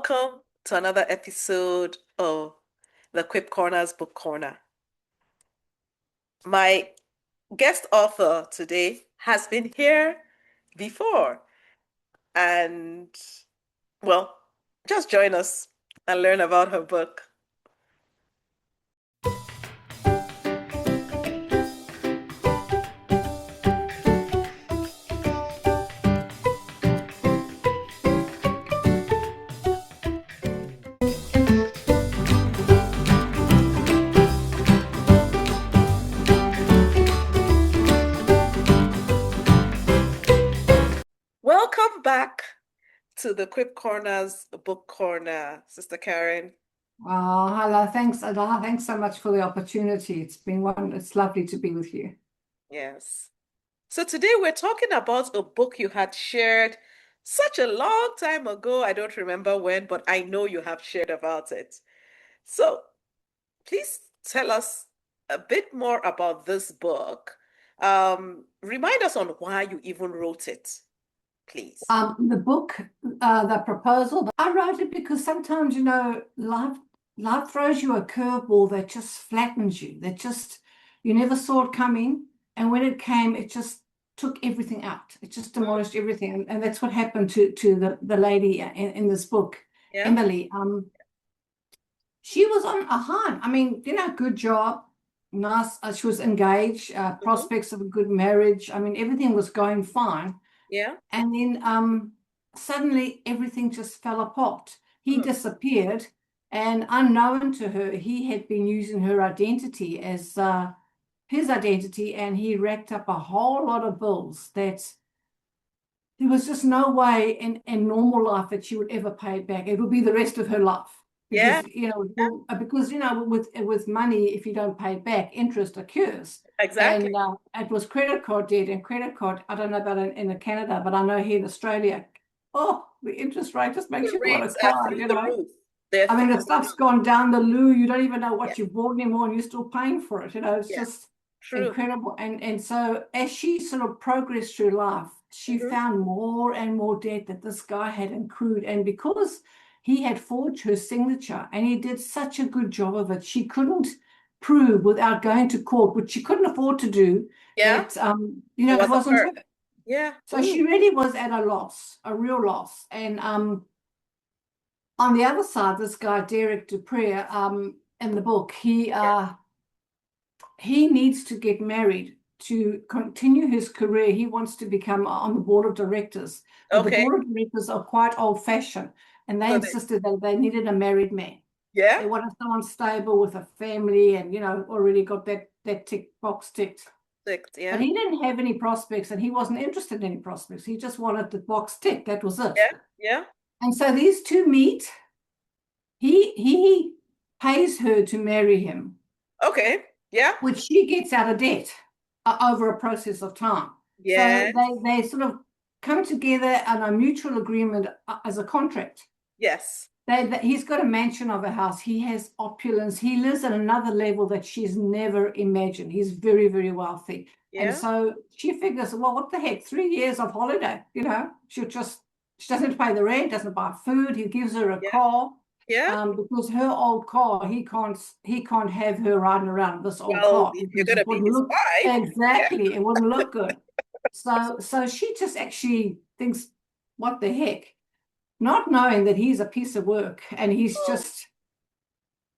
welcome to another episode of the Quip Corners Book Corner. My guest author today has been here before, and well, just join us and learn about her book. Welcome back to the Quip Corners Book Corner, Sister Karen. Oh, hello. Thanks, Ada. Thanks so much for the opportunity. It's lovely to be with you. Yes. So today we're talking about a book you had shared such a long time ago. I don't remember when, but I know you have shared about it. So please tell us a bit more about this book. Remind us on why you even wrote it, please. The book, the proposal, I wrote it because sometimes, life throws you a curveball that just flattens you, you never saw it coming. And when it came, it just took everything out. It just demolished everything. And that's what happened to the lady in this book, Yeah. Emily. She was on a high. I mean, good job, nice. She was engaged, Mhm. prospects of a good marriage. I mean, everything was going fine. Yeah. And then suddenly everything just fell apart. He Mm. disappeared, and unknown to her, he had been using her identity as his identity, and he racked up a whole lot of bills that there was just no way in normal life that she would ever pay it back. It would be the rest of her life. Yeah. Yeah. Because with money, if you don't pay it back, interest occurs. Exactly. And it was credit card debt, and credit card. I don't know about in Canada, but I know here in Australia, oh, the interest rate just makes The you want to rates are cry. through the roof. They're I mean, through the the stuff's roof. gone down the loo. You don't even know Yeah. what you bought anymore, and you're still paying for it. It's Yeah. just True. incredible. And so as she sort of progressed through life, she Hmm. found more and more debt that this guy had accrued. And because he had forged her signature and he did such a good job of it, she couldn't prove without going to court, which she couldn't afford to do, Yeah. that It it wasn't wasn't her. her. Yeah. So Ooh. she really was at a loss, a real loss. And on the other side, this guy, Derek Dupree, in the book, Yeah. he needs to get married to continue his career. He wants to become on the board of directors, but the Okay. board of directors are quite old-fashioned, and they So they, insisted that they needed a married man. yeah. They wanted someone stable with a family and, already got that tick box ticked. Six. But Yeah. he didn't have any prospects, and he wasn't interested in any prospects. He just wanted the box ticked. That was it. Yeah. Yeah. And so these two meet. He pays her to marry him, Okay. Yeah. which she gets out of debt over a process of time. So Yes. they sort of come together on a mutual agreement as a contract. Yes. He's got a mansion of a house. He has opulence. He lives at another level that she's never imagined. He's very, very wealthy. And Yeah. so she figures, well, what the heck, 3 years of holiday, she doesn't pay the rent, doesn't buy food. He gives her a Yeah. car. Yeah. Because her old car, he can't have her riding around this old Well, car if you're because it gonna be wouldn't his look wife, yeah. exactly, it wouldn't look good. So she just actually thinks, what the heck, not knowing that he's a piece of work, and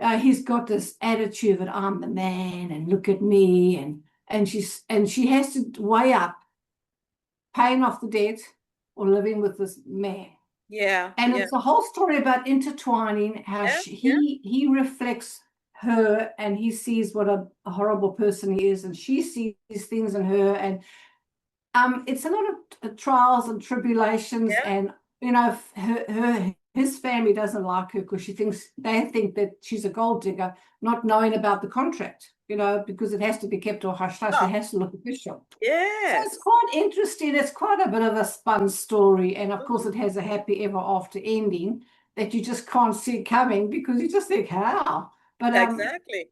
Oh, he's got this attitude that I'm the man and look at me, and she has to weigh up paying off the debt or living with this man. yeah. And Yeah. it's a whole story about intertwining how Yeah. Yeah. he reflects her, and he sees what a horrible person he is, and she sees things in her. And it's a lot of trials and tribulations. Yeah. And his family doesn't like her because they think that she's a gold digger, not knowing about the contract, because it has to be kept all hush hush. It Oh, has to look official. So it's yes. quite interesting. It's quite a bit of a spun story. And of course, Mhm. it has a happy ever after ending that you just can't see coming, because you just think, how? But Exactly.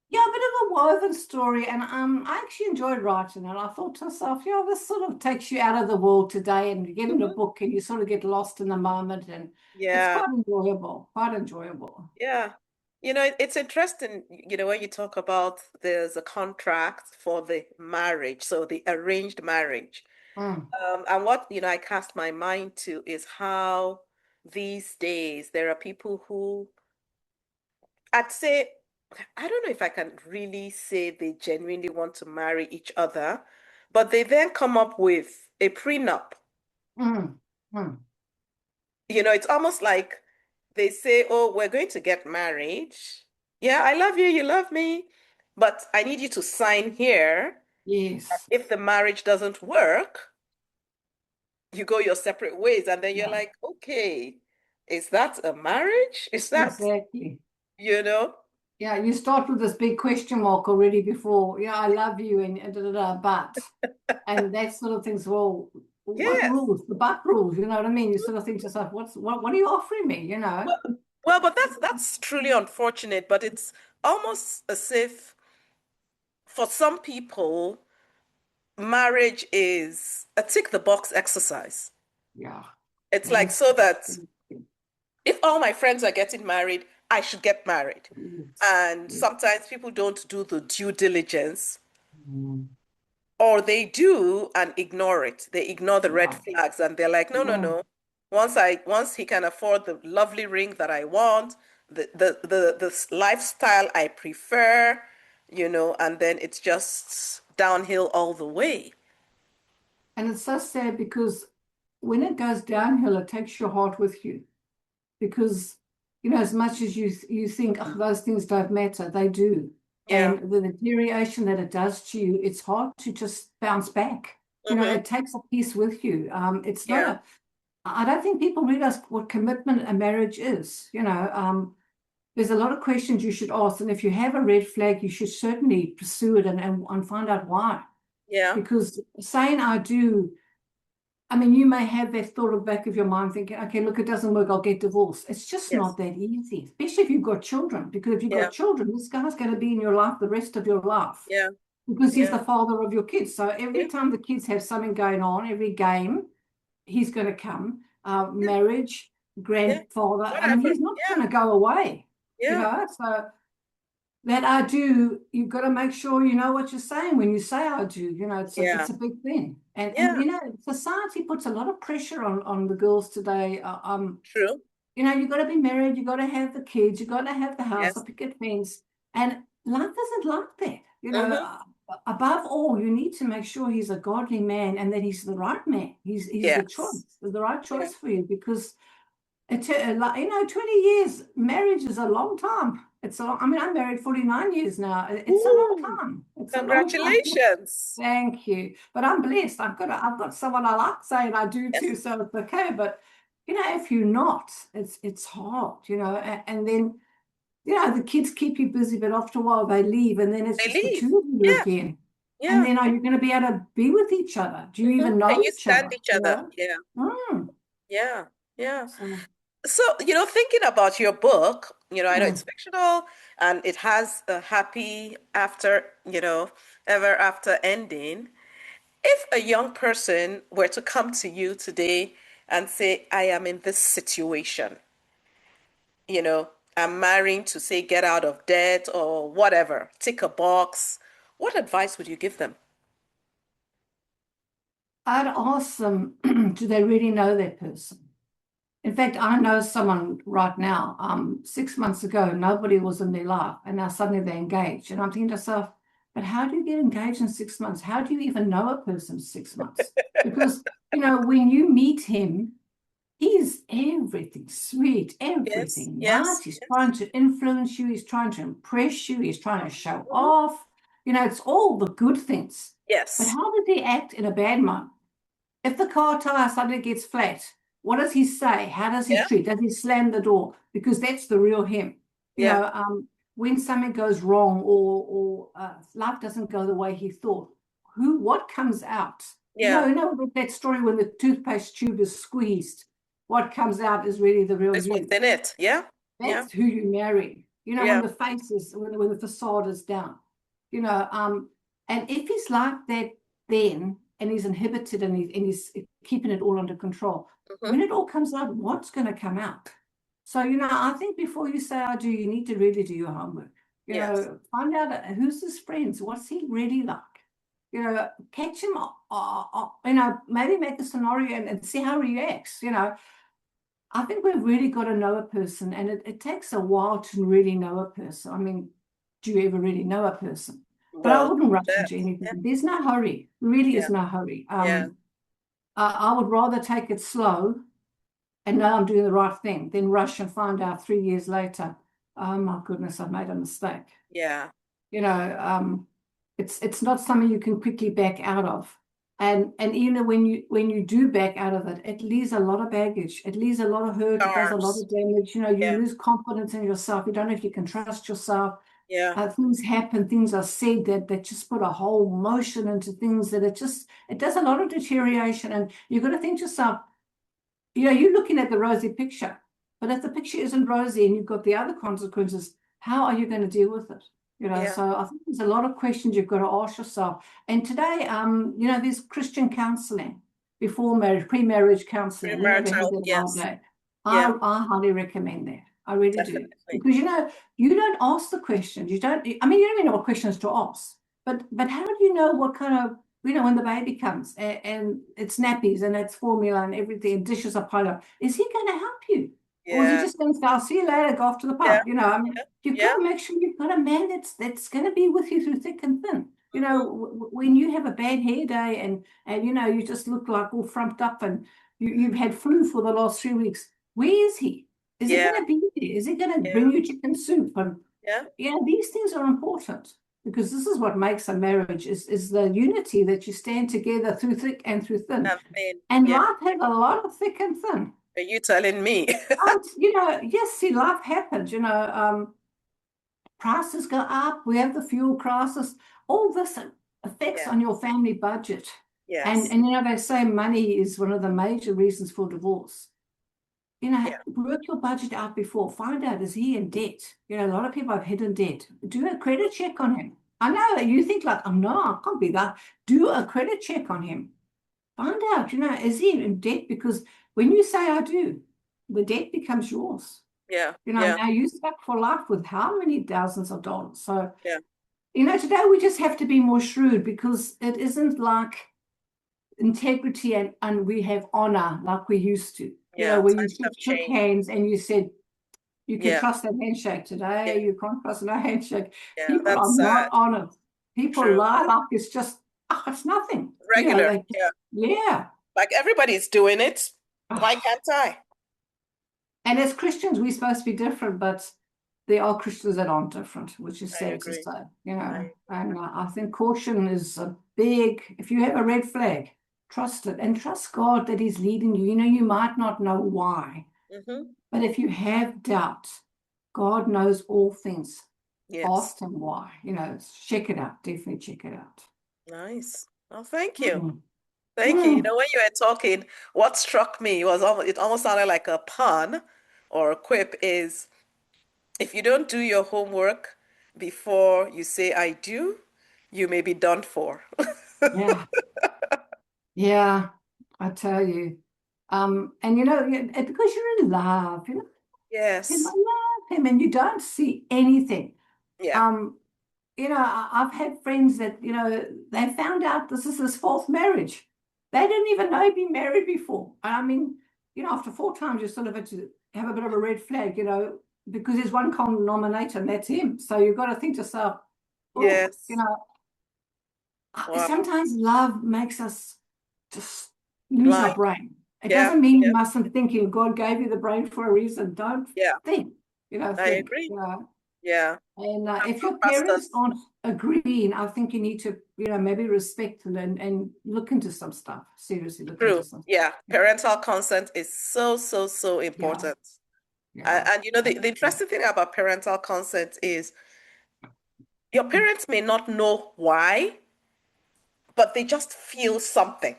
Yeah, a bit of a woven story, and I actually enjoyed writing it. I thought to myself, yeah, this sort of takes you out of the world today, and you get in a Mhm. book, and you sort of get lost in the moment, and it's Yeah, quite enjoyable, quite enjoyable. yeah. It's interesting, when you talk about there's a contract for the marriage, so the arranged marriage. Mm, And what, I cast my mind to is how these days there are people who I'd say, I don't know if I can really say they genuinely want to marry each other, but they then come up with a prenup. mm, mm. It's almost like they say, oh, we're going to get married. Yeah, I love you, you love me, but I need you to sign here. Yes, If the marriage doesn't work, you go your separate ways. And then you're yeah, like, okay, is that a marriage? Is that, exactly. you know? Yeah, you start with this big question mark already before, yeah, I love you, and da, da, da, but, and that sort of things. Well, what Yes. rules? The but rules, you know what I mean? You sort of think to yourself, what are you offering me? You know? Well, well, but that's truly unfortunate, but it's almost as if for some people, marriage is a tick the box exercise. Yeah, It's it like is. so that if all my friends are getting married, I should get married. Yes, And yes. sometimes people don't do the due diligence, Mm, or they do and ignore it. They ignore the red yeah, flags and they're like, no, no, yeah. no. Once he can afford the lovely ring that I want, the lifestyle I prefer, and then it's just downhill all the way. And it's so sad because when it goes downhill, it takes your heart with you. Because, as much as you think, oh, those things don't matter, they do. Yeah. And the deterioration that it does to you, it's hard to just bounce back. Mm-hmm. It takes a piece with you. It's not Yeah. a, I don't think people realize what commitment a marriage is. There's a lot of questions you should ask. And if you have a red flag, you should certainly pursue it and find out why. Yeah. Because saying I do, I mean, you may have that thought at the back of your mind thinking, okay, look, it doesn't work, I'll get divorced. It's just Yes. not that easy, especially if you've got children. Because if you've Yeah. got children, this guy's going to be in your life the rest of your life Yeah. because he's Yeah. the father of your kids. So Yeah. every time the kids have something going on, every game, he's going to come. Yeah. Marriage, Yeah. grandfather, I mean, Whatever. he's not Yeah. going to go away, Yeah. So that I do, you've got to make sure you know what you're saying when you say I do. Yeah. It's a big thing. And Yeah. society puts a lot of pressure on the girls today. True. You've got to be married, you've got to have the kids, you've got to have the house, the Yes. picket fence. And life isn't like that. Mm-hmm. Above all, you need to make sure he's a godly man and that he's the right man. He's Yes. the right Yeah. choice for you because 20 years, marriage is a long time. I mean, I'm married 49 years now. It's a long Ooh, time. It's a long time. congratulations. Thank you. But I'm blessed. I've got someone I like saying I do too, Yes. so it's okay. But if you're not, it's hard, and then the kids keep you busy, but after a while they leave, and then it's They just the leave. two of you Yeah. again. And Yeah. then are you going to be able to be with each other? Do you Hmm. even Can know you each stand other? each other? Yeah. Mm. Yeah. Yeah. So, So, thinking about your book, I know it's mm. fictional and it has a happy after, ever after ending. If a young person were to come to you today and say, I am in this situation, you know, I'm marrying to say get out of debt or whatever, tick a box, what advice would you give them? I'd ask them, do they really know that person? In fact, I know someone right now. 6 months ago, nobody was in their life, and now suddenly they're engaged. And I'm thinking to myself, but how do you get engaged in 6 months? How do you even know a person in 6 months? Because, when you meet him, he's everything sweet, Yes, everything nice. yes, He's yes, trying to influence you, he's trying to impress you, he's trying to show mhm, off. It's all the good things. But yes, how does he act in a bad moment? If the car tire suddenly gets flat, what does he say? How does he yeah, treat? Does he slam the door? Because that's the real him. You yeah, know, um, when something goes wrong or life doesn't go the way he thought, what comes out? yeah. That story when the toothpaste tube is squeezed, what comes out is really the real This what's you. in it. Yeah, yeah, That's who you marry. when Yeah. the face is, when the facade is down, you know, and if he's like that then, and he's inhibited and he's keeping it all under control, Hmm. when it all comes out, what's going to come out? So, I think before you say I do, you need to really do your homework. Yes. Find out who's his friends, what's he really like? Catch him, maybe make a scenario and see how he reacts. I think we've really got to know a person, and it takes a while to really know a person. I mean, do you ever really know a person? But I Well, wouldn't rush that. into anything. There's no hurry. Really Yeah. is no hurry. Yeah. I would rather take it slow and know I'm doing the right thing than rush and find out 3 years later, oh my goodness, I've made a mistake. Yeah. You know, it's not something you can quickly back out of. And when you do back out of it, it leaves a lot of baggage. It leaves a lot of hurt. It does a lot Cars. of damage. You Yeah. lose confidence in yourself. You don't know if you can trust yourself. Yeah. Things happen, things are said that just put a whole motion into things that it does a lot of deterioration. And you've got to think to yourself, you're looking at the rosy picture, but if the picture isn't rosy and you've got the other consequences, how are you going to deal with it? Yeah. So I think there's a lot of questions you've got to ask yourself. And today, there's Christian counseling before marriage, pre-marriage counseling. We have a head Premarital. of our Yes. day. Yeah. I highly recommend that. I really do. Definitely. Because you don't ask the questions. I mean, you don't even know what questions to ask. But how do you know what kind of when the baby comes and it's nappies and it's formula and everything, and dishes are piled up, is he going to help you? Or is he Yeah. just going to say, I'll see you later, go off to the Yeah. pub? I mean, Yeah. you've got Yeah. to make sure you've got a man that's going to be with you through thick and thin. Hmm. When you have a bad hair day and you just look like all frumped up and you've had flu for the last 3 weeks, where is he? Is he Yeah. going to be there? Is he going to Yeah. bring you chicken soup? And Yeah. these things are important because this is what makes a marriage is the unity that you stand together through thick and through thin. And then, And yeah. life has a lot of thick and thin. Are you telling me? And yes, see, life happens. Prices go up. We have the fuel crisis. All this affects Yeah. on your family budget. And Yes. and they say money is one of the major reasons for divorce. Yeah. Work your budget out before. Find out, is he in debt? A lot of people have hidden debt. Do a credit check on him. I know you think like, oh no, I can't be that. Do a credit check on him. Find out, is he in debt? Because when you say I do, the debt becomes yours. Yeah. Yeah. Now you stuck for life with how many thousands of dollars? So, Yeah. today we just have to be more shrewd because it isn't like integrity and we have honor like we used to. Yeah. Where you Times have shook changed. hands and you said, you can Yeah. trust that handshake Yeah. today. You can't trust no handshake. Yeah. People are That's not sad. honest. People True. lie like it's just, it's nothing. Regular. Like, Yeah. yeah. Like everybody's doing it. Why Oh. can't I? And as Christians, we're supposed to be different, but there are Christians that aren't different, which is I sad to agree. say. I And I think caution is a big, if you have a red flag, trust it and trust God that He's leading you. You might not know why, Mm-hmm. but if you have doubt, God knows all things. Yes. Ask Him why. Check it out. Definitely check it out. Nice. Well, thank you. Mm. Thank you. Mm. When you were talking, what struck me was it almost sounded like a pun or a quip is if you don't do your homework before you say I do, you may be done for. Yeah, yeah, I tell you. And because you're in love, you Yes. love him and you don't see anything. Yeah. Um, I've had friends that, they found out this is his fourth marriage. They didn't even know he'd been married before. I mean, after 4 times, you sort of had to have a bit of a red flag, because there's one common denominator and that's him. So you've got to think to yourself, oh, Yes. Wow. sometimes love makes us just lose our Blind. brain. It Yeah. doesn't mean you Yeah. mustn't think God gave you the brain for a reason. Don't Yeah. think, I think. agree. Yeah. And if Some your parents pastors. aren't agreeing, I think you need to, maybe respect and look into some stuff. Seriously, look into True. some stuff. Yeah. Parental consent is so, so, so Yeah, important. yeah. And the interesting thing about parental consent is your parents may not know why, but they just feel something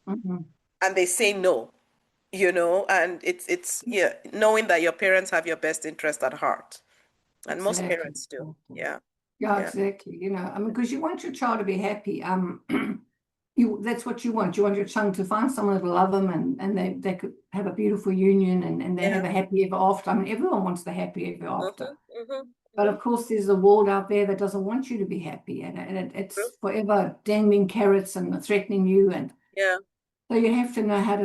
Mhm. and they say no, and it's yeah, knowing that your parents have your best interest at heart. And most Exactly. parents do. Exactly. Yeah. Yeah, Yeah. exactly. I mean, because you want your child to be happy. That's what you want. You want your child to find someone that'll love them and they could have a beautiful union and they Yeah. have a happy ever after. I mean, everyone wants the happy ever after. Mm-hmm. Mm-hmm. But Mm-hmm. of course, there's a world out there that doesn't want you to be happy, and True. it's forever dangling carrots and threatening you. And Yeah. so you have to know how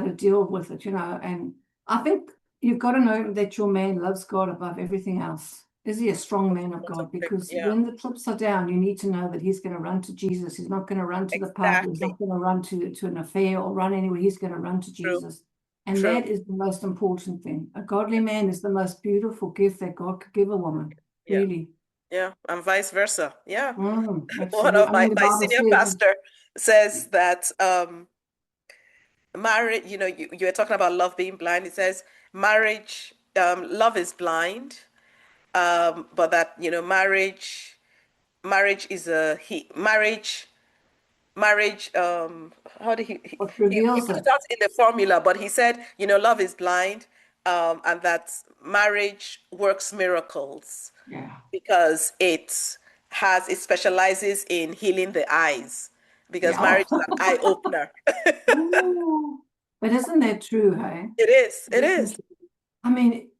to deal with it, And I think you've got to know that your man loves God above everything else. Is he a strong man of God? Because Yeah. when the chips are down, you need to know that he's going to run to Jesus. He's not going to run to the pub. He's Exactly. not going to run to an affair or run anywhere. He's going to run to True. Jesus. And True. that is the most important thing. A godly man is the most beautiful gift that God could give a woman. Yeah. Really. Yeah. And vice versa. Yeah. One Absolutely. of I mean, the my Bible senior says, pastor says that marriage, you were talking about love being blind. He says marriage, love is blind, but that, marriage is a he marriage how did what he reveals put it it. out in the formula, but he said, love is blind, and that marriage works miracles Yeah. because it specializes in healing the eyes because Yeah. marriage is an eye opener. Oh, but isn't that true, hey? It is. I mean,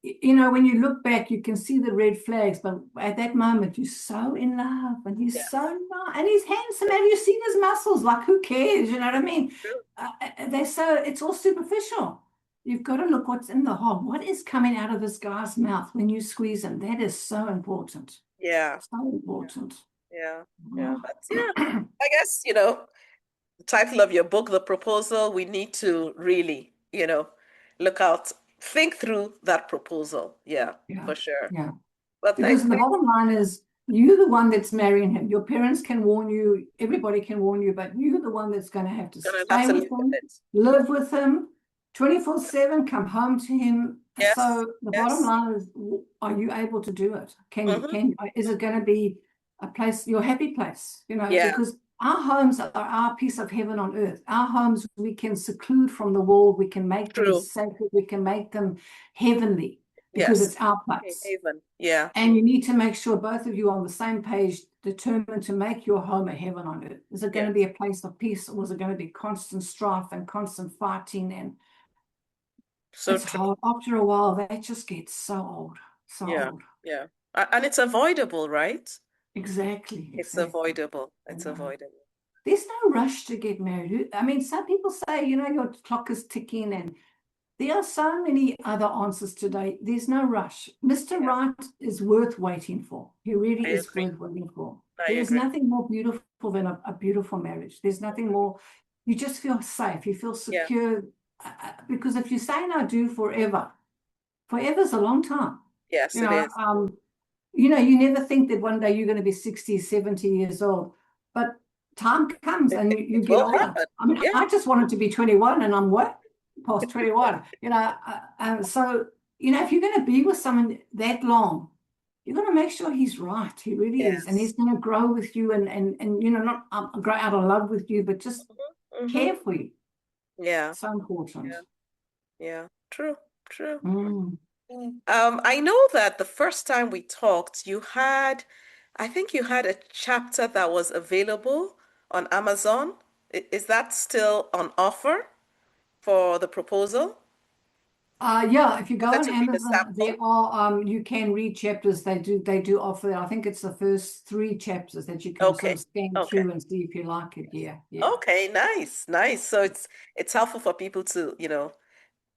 when you look back, you can see the red flags, but at that moment, you're so in love and he's so Yes. nice and he's handsome. Have you seen his muscles? Like, who cares? You know what I mean? True. It's all superficial. You've got to look what's in the heart. What is coming out of this guy's mouth when you squeeze him? That is so important. Yeah. So important. Yeah. Yeah. That's yeah. I guess, the title of your book, The Proposal, we need to really, look out, think through that proposal. Yeah, Yeah. for sure. Yeah. But Because thank the you. bottom line is you're the one that's marrying him. Your parents can warn you, everybody can warn you, but you're the one that's going to have to Gonna stay have to live with with him, it. live with him 24/7, come home to him. Yes. So the bottom Yes. line is, are you able to do it? Mm-hmm. Is it going to be a place, your happy place? Yeah. Because our homes are our piece of heaven on earth. Our homes, we can seclude from the world. We can make them True. sacred. We can make them heavenly because Yes. it's our Okay, place. Haven. Yeah. And you need to make sure both of you are on the same page, determined to make your home a heaven on earth. Is it going to be Yes. a place of peace, or is it going to be constant strife and constant fighting? And So it's true. hard. After a while, that just gets so old, so Yeah. old. Yeah. And it's avoidable, right? Exactly, It's exactly. avoidable. You It's know. avoidable. There's no rush to get married. I mean, some people say, your clock is ticking and there are so many other answers today. There's no rush. Mr. Yeah. Right is worth waiting for. He I really is agree. worth waiting for. I There is agree. nothing more beautiful than a beautiful marriage. There's nothing more, you just feel safe. You feel Yeah. secure. Because if you say I do forever, forever is a long time. Yes, You it know, is. um, you never think that one day you're going to be 60, 70 years old, but time comes and you It get will older. happen. I mean, Yeah. I just wanted to be 21 and I'm what? Past 21. So, if you're going to be with someone that long, you're going to make sure he's right. He really is. And Yes. he's going to grow with you and not grow out of love with you, but just Mm-hmm. care for you. Yeah. So important. Yeah. Yeah. True. True. Mm. I know that the first time we talked, I think you had a chapter that was available on Amazon. Is that still on offer for the proposal? Yeah, if you go Wanted on to read a Amazon, sample. you can read chapters. They do offer. I think it's the first three chapters that you can sort Okay. of scan Okay. through and see if you like it. Yes. Yeah, yeah. Okay, nice, nice. So it's helpful for people to,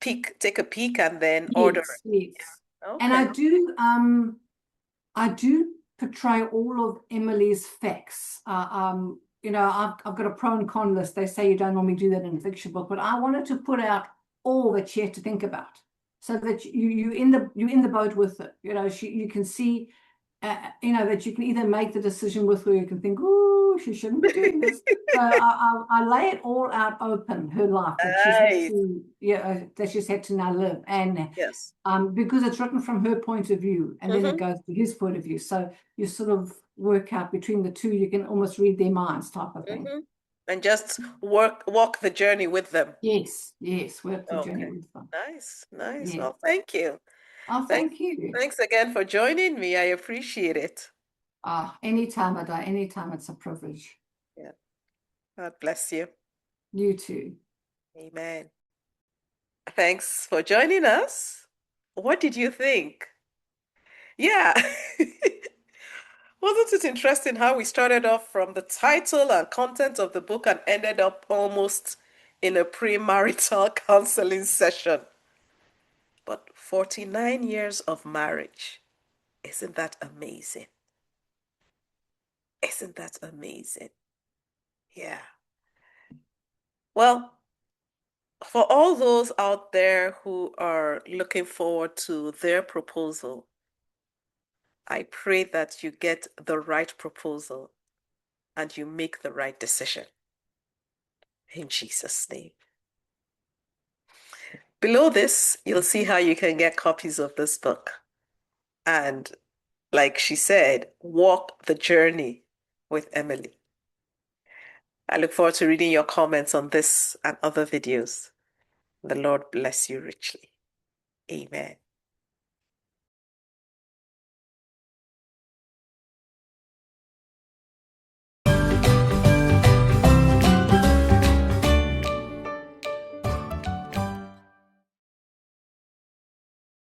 take a peek and then order Yes, yes. it. And Okay. I do portray all of Emily's facts. I've got a pro and con list. They say you don't normally do that in a fiction book, but I wanted to put out all that she had to think about, so that you're in the boat with it. You can see, that you can either make the decision with her, you can think, oh, she shouldn't be doing this. So I lay it all out open, her life Nice. that she's had to now live, and Yes. because it's written from her point of view, and then it Mm-hmm. goes to his point of view. So you sort of work out between the two. You can almost read their minds, type of thing. Mm-hmm. And just walk the journey with them. Yes, yes, work the journey Okay. with them. Nice, nice. Yeah. Well, thank you. Oh, Thanks, thank you. thanks again for joining me. I appreciate it. Anytime, Ada, anytime, it's a privilege. Yeah. God bless you. You too. Amen. Thanks for joining us. What did you think? Yeah. Wasn't it interesting how we started off from the title and content of the book and ended up almost in a premarital counseling session? But 49 years of marriage. Isn't that amazing? Isn't that amazing? Yeah. Well, for all those out there who are looking forward to their proposal, I pray that you get the right proposal and you make the right decision. In Jesus' name. Below this, you'll see how you can get copies of this book. And like she said, walk the journey with Emily. I look forward to reading your comments on this and other videos. The Lord bless you richly. Amen.